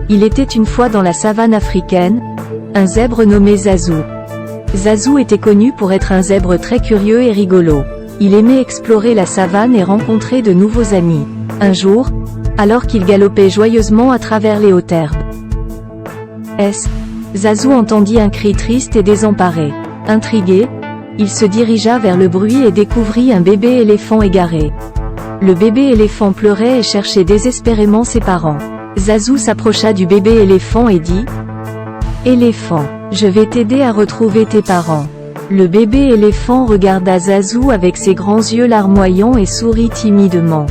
Il était une fois dans la savane africaine, un zèbre nommé Zazou. Zazou était connu pour être un zèbre très curieux et rigolo. Il aimait explorer la savane et rencontrer de nouveaux amis. Un jour, alors qu'il galopait joyeusement à travers les hautes herbes, Zazou entendit un cri triste et désemparé. Intrigué, il se dirigea vers le bruit et découvrit un bébé éléphant égaré. Le bébé éléphant pleurait et cherchait désespérément ses parents. Zazou s'approcha du bébé éléphant et dit « Éléphant, je vais t'aider à retrouver tes parents. » Le bébé éléphant regarda Zazou avec ses grands yeux larmoyants et sourit timidement.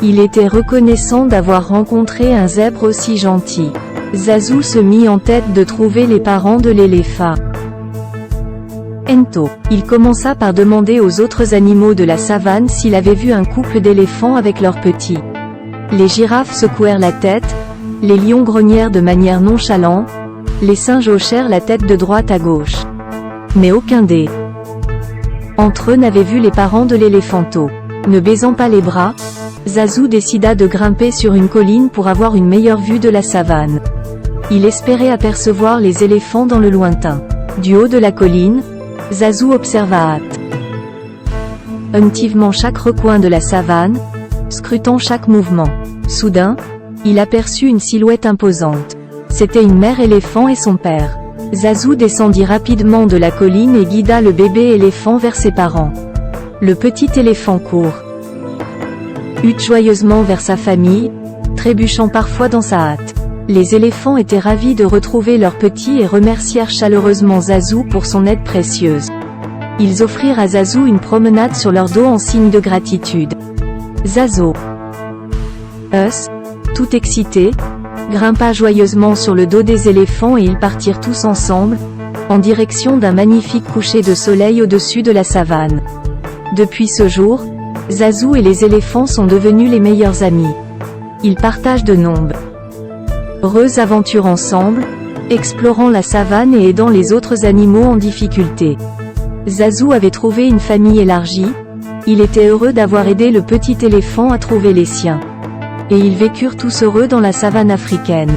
Il était reconnaissant d'avoir rencontré un zèbre aussi gentil. Zazou se mit en tête de trouver les parents de l'éléphant. Il commença par demander aux autres animaux de la savane s'il avait vu un couple d'éléphants avec leurs petits. Les girafes secouèrent la tête, les lions grognèrent de manière nonchalante, les singes hochèrent la tête de droite à gauche. Mais aucun entre eux n'avait vu les parents de l'éléphanto. Ne baisant pas les bras, Zazou décida de grimper sur une colline pour avoir une meilleure vue de la savane. Il espérait apercevoir les éléphants dans le lointain. Du haut de la colline, Zazou observa attentivement chaque recoin de la savane, scrutant chaque mouvement. Soudain, il aperçut une silhouette imposante. C'était une mère éléphant et son père. Zazou descendit rapidement de la colline et guida le bébé éléphant vers ses parents. Le petit éléphant court joyeusement vers sa famille, trébuchant parfois dans sa hâte. Les éléphants étaient ravis de retrouver leur petit et remercièrent chaleureusement Zazou pour son aide précieuse. Ils offrirent à Zazou une promenade sur leur dos en signe de gratitude. Zazou, tout excité, grimpa joyeusement sur le dos des éléphants et ils partirent tous ensemble, en direction d'un magnifique coucher de soleil au-dessus de la savane. Depuis ce jour, Zazou et les éléphants sont devenus les meilleurs amis. Ils partagent de nombreuses aventures ensemble, explorant la savane et aidant les autres animaux en difficulté. Zazou avait trouvé une famille élargie, il était heureux d'avoir aidé le petit éléphant à trouver les siens. Et ils vécurent tous heureux dans la savane africaine.